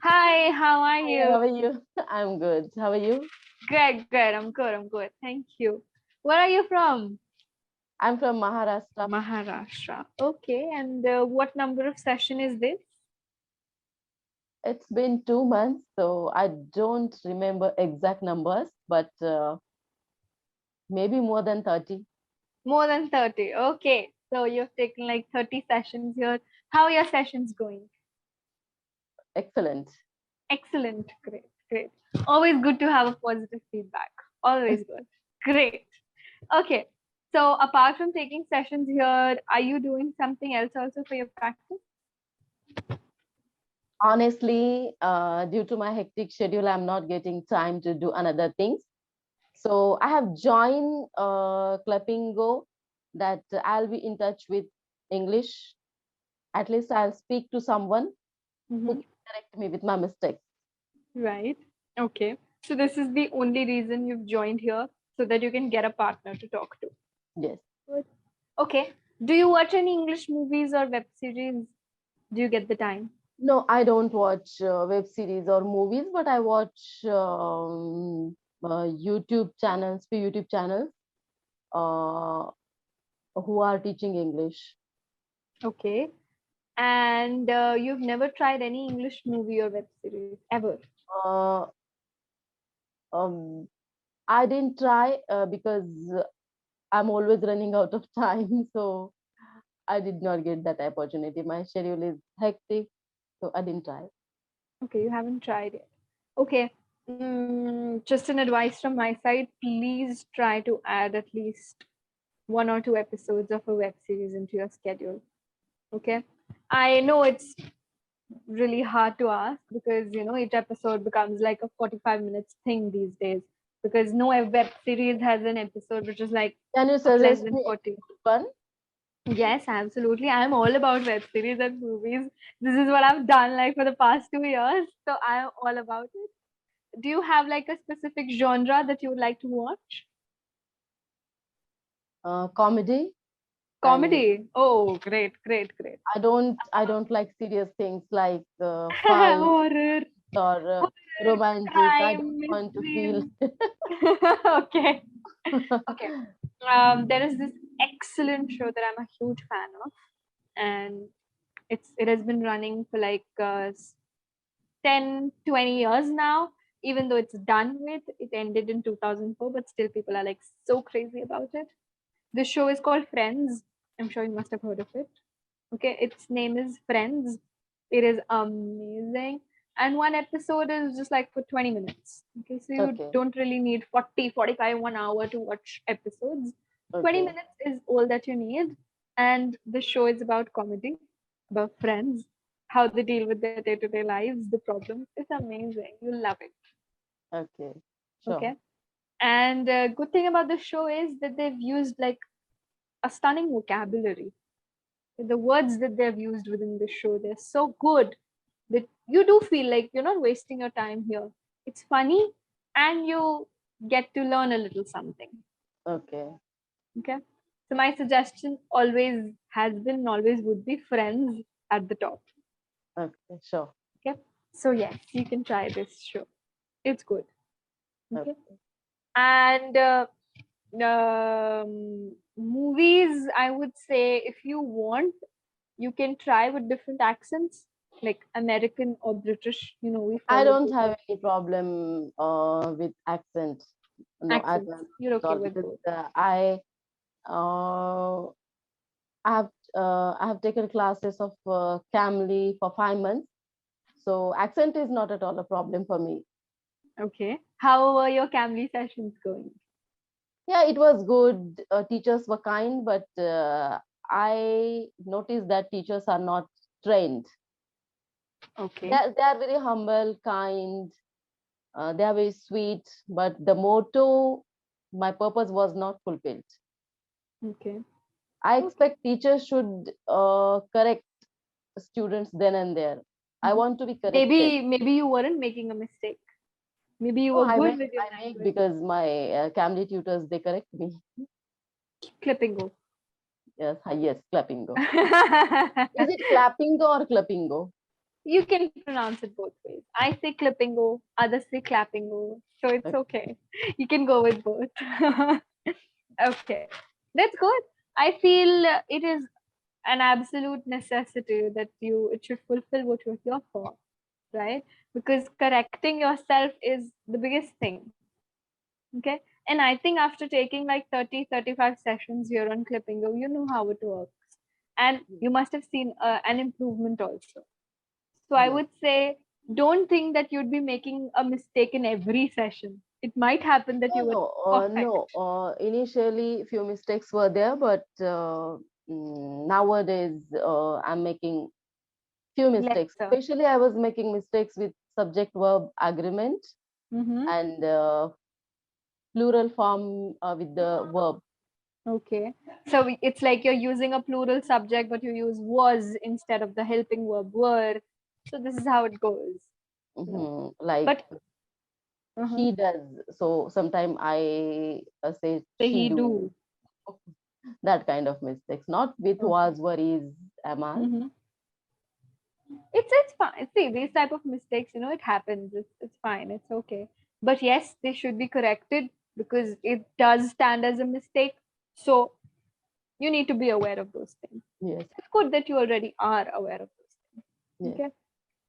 Hi, how are Hi, how you? are you? I'm good. How are you? Good, good. I'm good. I'm good. Thank you. Where are you from? I'm from Maharashtra. Maharashtra. Okay. And what number of session is this? It's been 2 months, so I don't remember exact numbers, but maybe more than 30. More than 30. Okay. So you've taken like 30 sessions here. How are your sessions going? Excellent. Excellent. Great. Great. Always good to have a positive feedback. Always good. Great. Okay. So apart from taking sessions here, are you doing something else also for your practice? Honestly, due to my hectic schedule, I'm not getting time to do another things. So I have joined clapingo that I'll be in touch with English. At least I'll speak to someone who Mm-hmm. can correct me with my mistakes. Right. Okay. So this is the only reason you've joined here so that you can get a partner to talk to. Yes. Good. Okay. Do you watch any English movies or web series? Do you get the time? No, I don't watch web series or movies, but I watch few YouTube channels uh, who are teaching English. Okay. And you've never tried any English movie or web series ever? Uh, um, I didn't try because I'm always running out of time, so I did not get that opportunity. My schedule is hectic, so I didn't try. Okay, you haven't tried it. Okay. Just an advice from my side. Please try to add at least 1 or 2 episodes of a web series into your schedule. Okay. I know it's really hard to ask because each episode becomes like a 45 minutes thing these days because no web series has an episode which is like Can you of less suggest than me 40. a good one? Yes, absolutely, I'm all about web series and movies. This is what I've done like for the past 2 years, so I'm all about it. Do you have like a specific genre that you would like to watch? Comedy, and Comedy. Oh, great, great, great. I don't like serious things like fight Horror. or Horror, romantic. I don't crime, want to feel. mystery. Okay. Okay. There is this excellent show that I'm a huge fan of, and it has been running for like 10, 20 years now. Even though it's done with, it ended in 2004, but still people are like so crazy about it. The show is called Friends. I'm sure you must have heard of it. Okay, its name is Friends. It is amazing. And one episode is just like for 20 minutes. Okay, so you Okay, don't really need 40, 45, 1 hour to watch episodes. 20 okay, minutes is all that you need. And the show is about comedy, about friends, how they deal with their day to day lives, the problems. It's amazing. You'll love it. okay, sure. Okay. And good thing about the show is that they've used like a stunning vocabulary. The words that they've used within the show, they're so good that you do feel like you're not wasting your time here. It's funny and you get to learn a little something. Okay, Okay. So my suggestion always has been and always would be Friends at the top. okay, sure. Okay. So yes, you can try this show. It's good. Okay. Okay. And movies, I would say if you want, you can try with different accents, like American or British. We I follow don't both have any problem with accent. No, I accents. don't You're at okay all with because both. uh, I have taken classes of cambly for 5 months, so accent is not at all a problem for me. Okay. How were your Cambly sessions going? Yeah, it was good. Teachers were kind, but I noticed that teachers are not trained. Okay. They are very humble, kind. They are very sweet, but the motto, my purpose was not fulfilled. Okay. I Okay. expect teachers should correct students then and there. I Mhm. want to be corrected. Maybe you weren't making a mistake. Maybe you Oh, were I good make with your I make language. because my Cambly tutors they correct me. Clippingo. Yes, yes, clappingo. Is it clappingo or clappingo? You can pronounce it both ways. I say clippingo, others say clappingo, so it's Okay. okay. You can go with both. Okay, that's good. I feel it is an absolute necessity that it should fulfill what you're here for, right? Because correcting yourself is the biggest thing. Okay. And I think after taking like 30-35 sessions here on clippingo, you know how it works. And you must have seen an improvement also. So I Yes. would say, don't think that you'd be making a mistake in every session. It might happen that you No, would no, perfect. no. Initially, few mistakes were there, but nowadays I'm making few mistakes. Lesser. Especially, I was making mistakes with subject verb agreement Mm-hmm. and plural form with the verb. Okay. So it's like you're using a plural subject, but you use was instead of the helping verb were. So this is how it goes. You know. Like But uh-huh. he does. So sometimes I say Say she he do, do. that kind of mistakes. Not with Okay. was, were, is, am I. Mm-hmm. It's fine. See, these type of mistakes, it happens. It's fine. It's okay. But yes, they should be corrected because it does stand as a mistake. So you need to be aware of those things. Yes, It's good that you already are aware of those things. yes.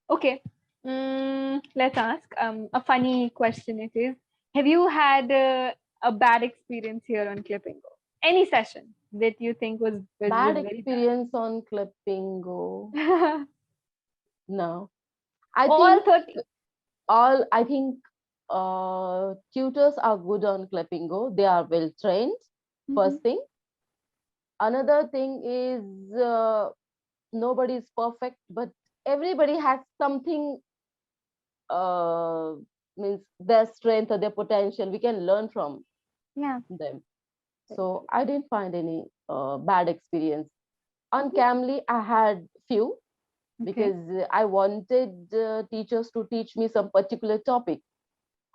Okay. Okay. Let's ask a funny question. It is: have you had a bad experience here on Clippingo? Any session that you think was Bad very experience on clapingo. bad? No. I All think 30. I think tutors are good on clapingo. They are well trained. Mhm. First thing. Another thing is nobody is perfect, but everybody has something, uh, means their strength or their potential. We can learn from Yeah. them. Very So true. I didn't find any bad experience. On Yeah. Camly, I had few Okay. because I wanted teachers to teach me some particular topic.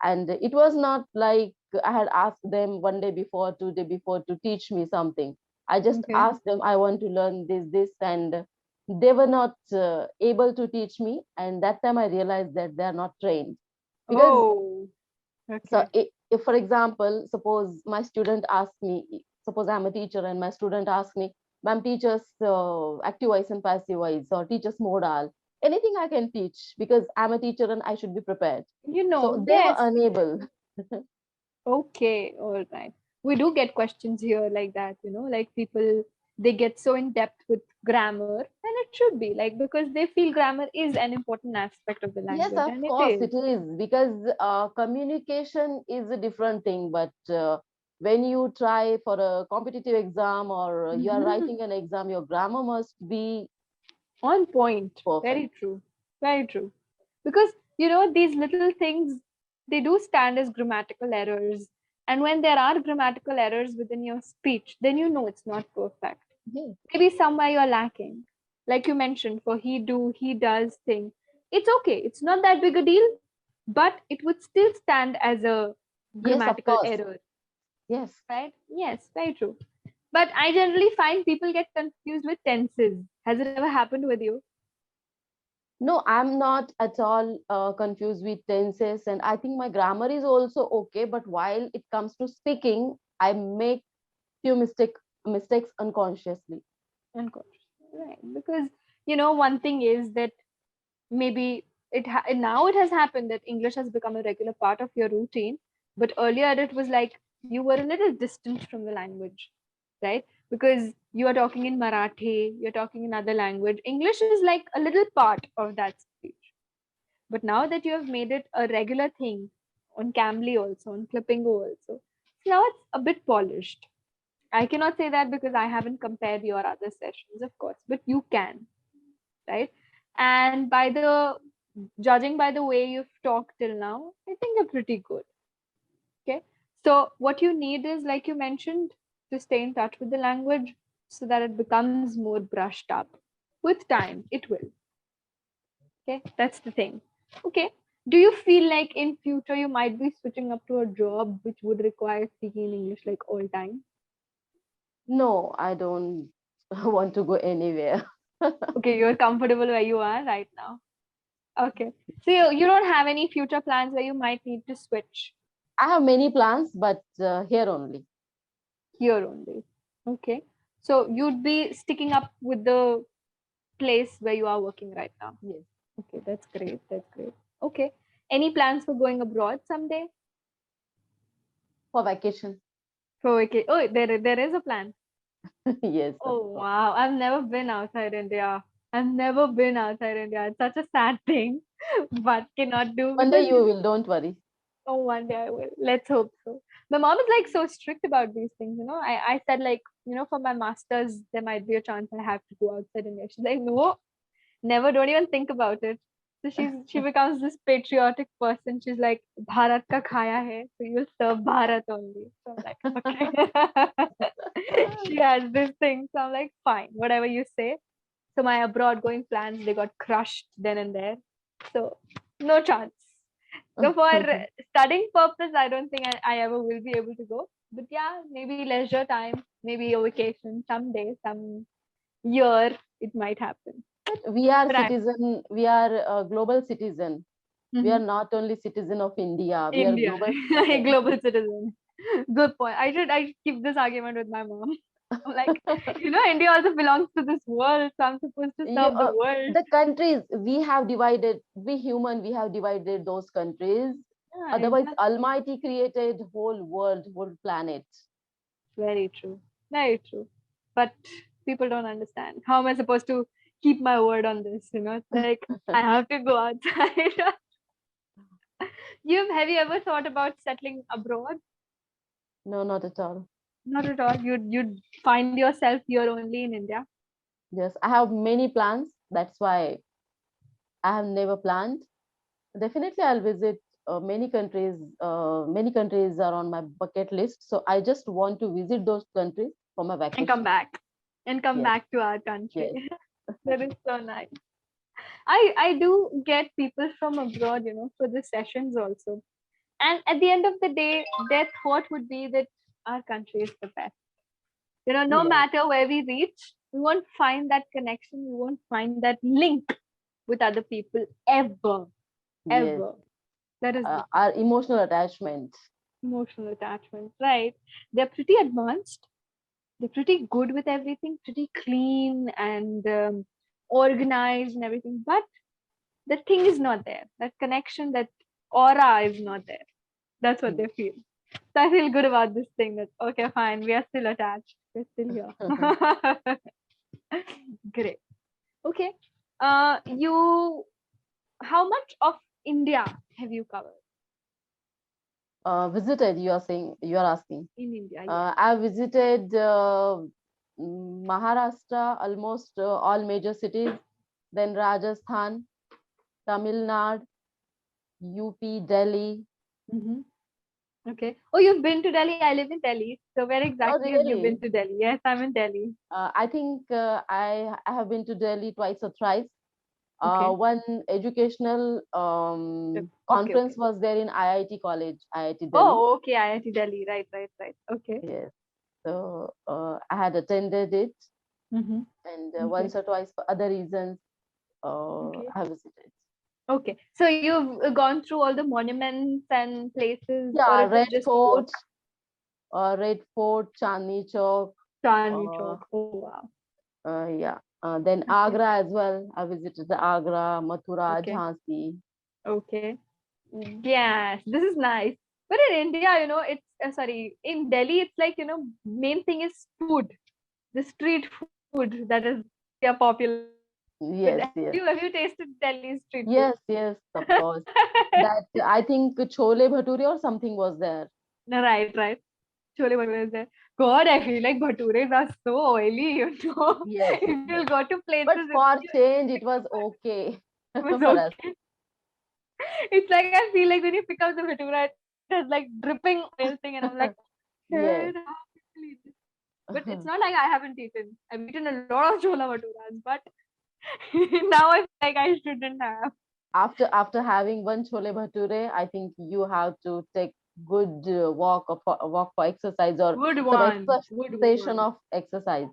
And it was not like I had asked them one day before, 2 day before to teach me something. I just Okay. asked them, I want to learn this, and they were not able to teach me. And that time I realized that they are not trained. Because Oh. so Okay. if for example, suppose my student asks me, suppose I'm a teacher and my student asks me, ma'am, teachers active voice and passive voice or teachers modal, anything I can teach because I'm a teacher and I should be prepared. So they were Yes. unable. Okay. All right. We do get questions here like that, like people, they get so in depth with grammar, and it should be like because they feel grammar is an important aspect of the Yes, language, of and it course is. it is, because communication is a different thing. But when you try for a competitive exam or you are Mhm. writing an exam, your grammar must be On point. perfect. Very true. Very true. Because, these little things, they do stand as grammatical errors. And when there are grammatical errors within your speech, then you know it's not perfect. Yes, Maybe somewhere you're lacking. Like you mentioned, for he do, he does thing. It's okay. It's not that big a deal, but it would still stand as a yes, of grammatical course. error, Yes. right? Yes, very true. But I generally find people get confused with tenses. Has it ever happened with you? No, I'm not at all confused with tenses, and I think my grammar is also okay. But while it comes to speaking, I make few mistakes unconsciously. Unconscious. Right. Because, one thing is that maybe now it has happened that English has become a regular part of your routine. But earlier it was like you were a little distant from the language, right? Because you are talking in Marathi, you're talking in other language. English is like a little part of that speech. But now that you have made it a regular thing on Cambly also, on Clippingo also, now it's a bit polished. I cannot say that because I haven't compared your other sessions, of course, but you can, right? And by the judging by the way you've talked till now, I think you're pretty good. Okay. So what you need is, like you mentioned, to stay in touch with the language so that it becomes more brushed up. With time, it will. Okay. That's the thing. Okay. Do you feel like in future you might be switching up to a job which would require speaking in English like all time? No, I don't want to go anywhere. Okay, you're comfortable where you are right now. Okay. So you don't have any future plans where you might need to switch I have many plans, but here only. here only. Okay. So you'd be sticking up with the place where you are working right now. Yes. Okay, that's great. That's great. Okay. Any plans for going abroad someday? For vacation. For okay. Oh, there is a plan. Yes, of Oh course. wow. I've never been outside India. I've never been outside India. It's such a sad thing, but cannot do One day because you will, don't worry. oh, one day I will. Let's hope so. My mom is like so strict about these things, you know. I said like, you know, for my masters, there might be a chance I have to go outside India. She's like, no, never, don't even think about it. So she becomes this patriotic person. She's like, Bharat ka khaya hai, so you'll serve Bharat only. So I'm like, okay. She has this thing. So I'm like, fine, whatever you say. So my abroad going plans, they got crushed then and there. So no chance. So for studying purpose, I don't think I ever will be able to go. But yeah, maybe leisure time, maybe a vacation someday, some year, it might happen. We are But I, citizen, we are a global citizen. We are Mhm. not only citizen of India, we are India, global a citizen. global citizen. Good point. I should keep this argument with my mom. I'm like, you know, India also belongs to this world, so I'm supposed to You, serve the world. the countries we have divided, we human, we have divided those countries. Yeah, Otherwise, exactly. Almighty created whole world, whole planet. Very true. Very true. But people don't understand. How am I supposed to keep my word on this? You know, it's like I have to go outside. Have you ever thought about settling abroad? No, not at all. Not at all. You'd find yourself here only in India. Yes, I have many plans. That's why I have never planned. Definitely, I'll visit many countries. Many countries are on my bucket list. So I just want to visit those countries for my And come vacation. back. And come Yes, back to our country. yes, That is so nice. I do get people from abroad, you know, for the sessions also. And at the end of the day, their thought would be that our country is the best. You know, no yes, matter where we reach, we won't find that connection, we won't find that link with other people ever, yes. ever. That is the thing. Our emotional attachment. Emotional attachment, right? They're pretty advanced, they're pretty good with everything, pretty clean and organized and everything, but the thing is not there. That connection, that aura is not there. That's what they feel. So I feel good about this thing that, okay, fine, we are still attached, we're still here. Great. Okay. You, how much of India have you covered Visited, you are saying, you are asking. in India? Yes. I visited Maharashtra, almost all major cities, then Rajasthan, Tamil Nadu, UP, Delhi. Hmm. Okay. Oh, you've been to Delhi. I live in Delhi. So where Oh, exactly have you been really? to Delhi? Yes, I'm in Delhi. I think I have been to Delhi twice or thrice. Okay. One educational Okay. Okay. conference was there in IIT College, IIT Delhi. Oh, okay. IIT Delhi. Right. Right. Right. Okay. Yes. So I had attended it, Mm-hmm. and Okay. once or twice for other reasons, Okay. I have visited. Okay. So you've gone through all the monuments and places, or Yeah, it was just fort? Red Fort, Chandni Chowk. Chandni Uh, Chowk. Oh, wow. yeah. Then Okay. Agra as well. I visited the Agra, Mathura, Okay. Jhansi. Okay. Yes, this is nice. But in India, you know, it's sorry, in Delhi, it's like, you know, main thing is food, the street food that is yeah, popular. But Yes, yes, have you tasted Delhi street food? yes, yes. Of course. That I think Chole Bhature or something was there. No, right, right. Chole bhature is there. God, I feel like bhatures are so oily, you know. Yes, If you'll yes. go to places, But for change, it was okay it was for us. okay. It's like I feel like when you pick up the bhatura, it has like dripping oil thing, and I'm like, "Hey, Yes. how people eat this?" But it's not like I haven't eaten. I've eaten a lot of chola bhaturas, but now I feel like I shouldn't have. After having one Chole Bhature, I think you have to take good walk for exercise or some Good exertion one. of exercise.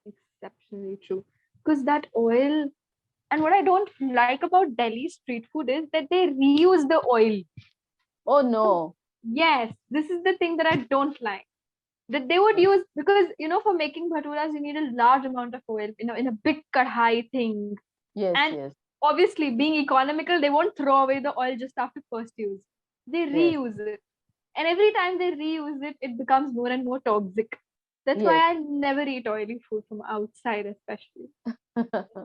Exceptionally true. Because that oil, And what I don't like about Delhi street food is that they reuse the oil. Oh no. Yes, this is the thing that I don't like. That they would use, because for making bhaturas you need a large amount of oil, in a big kadhai thing. Yes, And yes, obviously, being economical, they won't throw away the oil just after first use. They yes, reuse it. And every time they reuse it, it becomes more and more toxic. That's why yes. I never eat oily food from outside, especially.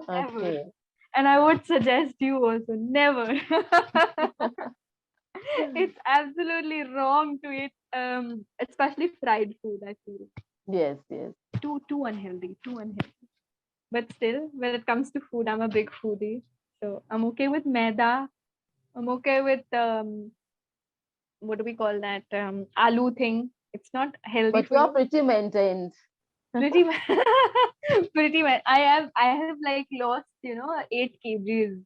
Never. Okay. And I would suggest you also never. It's absolutely wrong to eat, especially fried food, I feel. Yes, yes. Too unhealthy, too unhealthy. But still, when it comes to food, I'm a big foodie. So I'm okay with maida. I'm okay with what do we call that? Aloo thing. It's not healthy But for you are you. pretty maintained. Pretty much. Pretty much. I have like lost 8 kgs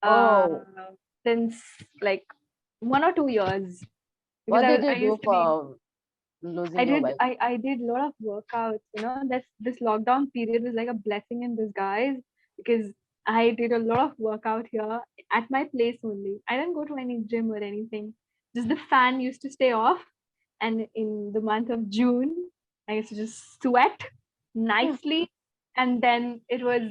Oh, since like 1 or 2 years, because what did I you do used to be. for losing I your did weight? I did a lot of workouts. This lockdown period was like a blessing in disguise, because I did a lot of workout here at my place only. I didn't go to any gym or anything. Just the fan used to stay off, and in the month of June, I used to just sweat nicely, and then it was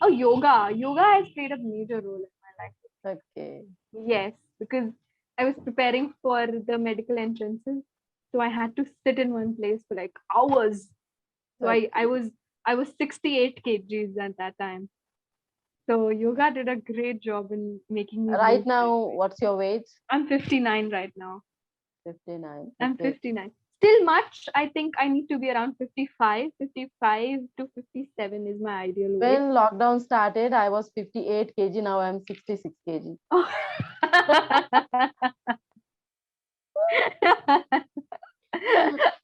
yoga. Yoga has played a major role in my life. Okay. Yes, because I was preparing for the medical entrances, so I had to sit in one place for like hours. So I Okay. was I was 68 kgs at that time. So yoga did a great job in making me Right lose that now, weight. what's your weight? I'm 59 right now. 59. I'm Okay. 59. Still much. I think I need to be around 55. 55 to 57 is my ideal weight. When lockdown started, I was 58 kg. Now I'm 66 kg.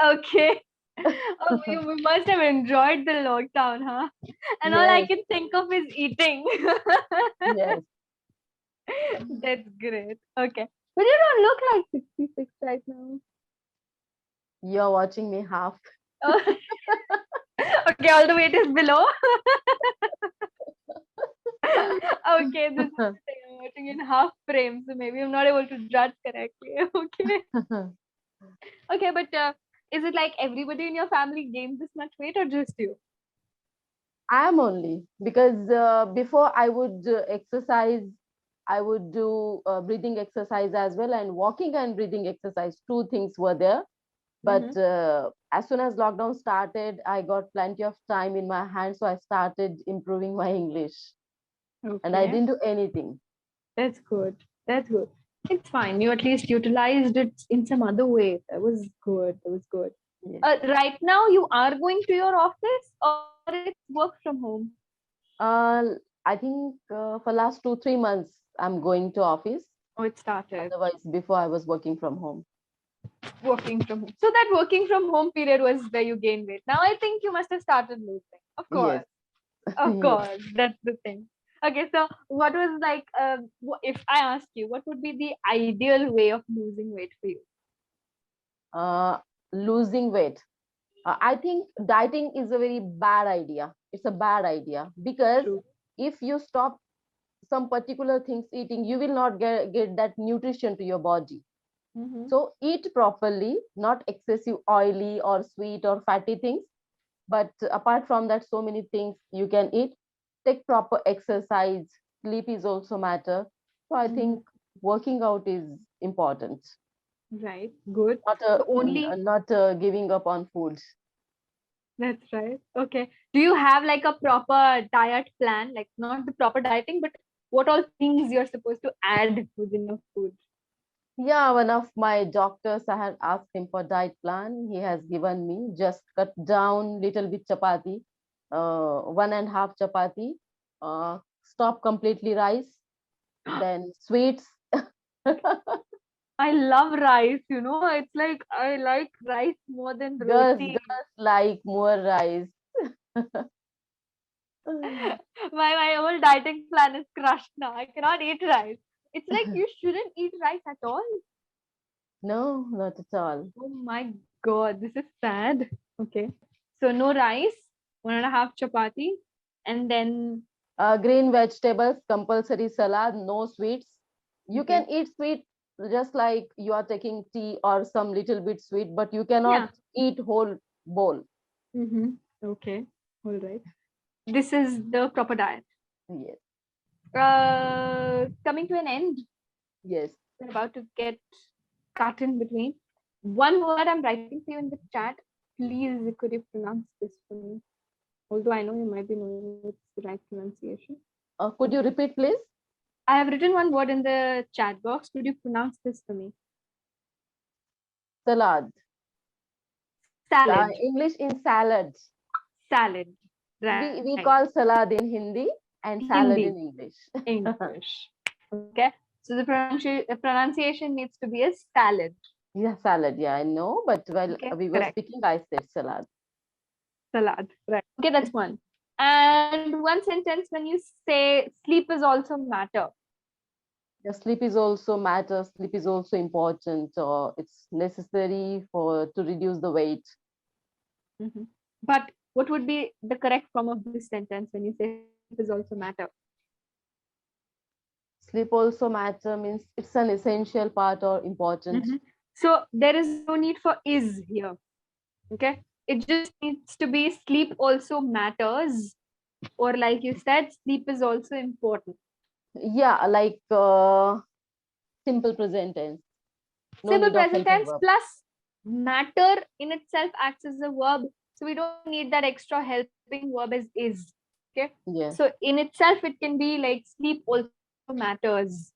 Okay. Oh, you must have enjoyed the lockdown, huh? And all I Yes, can think of is eating. yes. That's great. Okay. But you don't look like 66 right now. You're watching me half. Oh, okay, all the weight is below. Okay, this is the thing. I'm watching in half frame, so maybe I'm not able to judge correctly. Okay. Okay, but is it like everybody in your family gained this much weight or just you? I am only because before I would exercise, I would do breathing exercise as well, and walking and breathing exercise. Two things were there. Mm-hmm. But as soon as lockdown started, I got plenty of time in my hands, so I started improving my English, and I Okay. didn't do anything. That's good. That's good. It's fine. You at least utilized it in some other way. That was good. That was good. Yeah. Right now, you are going to your office or it's work from home? Uh, I think for last 2 3 months, I'm going to office. Oh, it started Otherwise, before I was working from home. working from home. So that working from home period was where you gained weight. Now I think you must have started losing. Of Yes, course. Of yes. course. That's the thing. Okay, so what was like, if I ask you, what would be the ideal way of losing weight for you? Uh, Losing weight. I think dieting is a very bad idea. It's a bad idea because True. if you stop some particular things eating, you will not get that nutrition to your body. Mm-hmm. So eat properly, not excessive oily or sweet or fatty things. But apart from that, so many things you can eat. Take proper exercise. Sleep is also matter. So I Mm-hmm. think working out is important. Right. Good. Not So only not giving up on food. that's right. Okay. Do you have like a proper diet plan? Like not the proper dieting, but what all things you're supposed to add within your food? Yeah, one of my doctors, I had asked him for diet plan. He has given me just cut down little bit chapati, one and half chapati, stop completely rice, then sweets. I love rice, it's like I like rice more than Girls roti. girls like more rice. My whole dieting plan is crushed now. I cannot eat rice. It's like you shouldn't eat rice at all. No, not at all. Oh my god, this is sad. Okay. So no rice, one and a half chapati, and then Green vegetables, compulsory salad, no sweets. You Okay. can eat sweet just like you are taking tea or some little bit sweet, but you Yeah. cannot eat whole bowl. Mm-hmm. Okay. All right. This is the proper diet. Yes, Coming to an end. yes. We're about to get cut in between. One word I'm writing for you in the chat. Please, could you pronounce this for me? Although I know you might be knowing it's the right pronunciation. Could you repeat, please? I have written one word in the chat box. Could you pronounce this for me? Salad. Salad. English in salad. Salad. We Right. call salad in Hindi and salad in Hindi. English. English. Okay. So the pronunciation needs to be a salad. Yeah, salad. Yeah, I know. But while Okay. we were Correct. speaking, I said salad. Salad. Right. Okay, that's one. And one sentence when you say sleep is also matter. Yeah, sleep is also matter. Sleep is also important. It's necessary for to reduce the weight. Mhm. But what would be the correct form of this sentence when you say sleep is also matter? Sleep also matter means it's an essential part or important. Mhm. So there is no need for is here. Okay. It just needs to be sleep also matters. Or like you said, sleep is also important. Yeah, like simple present tense. No Simple need of present helping tense verb. plus matter in itself acts as a verb. So we don't need that extra helping verb as is. Okay. Yeah. So in itself, it can be like sleep also matters.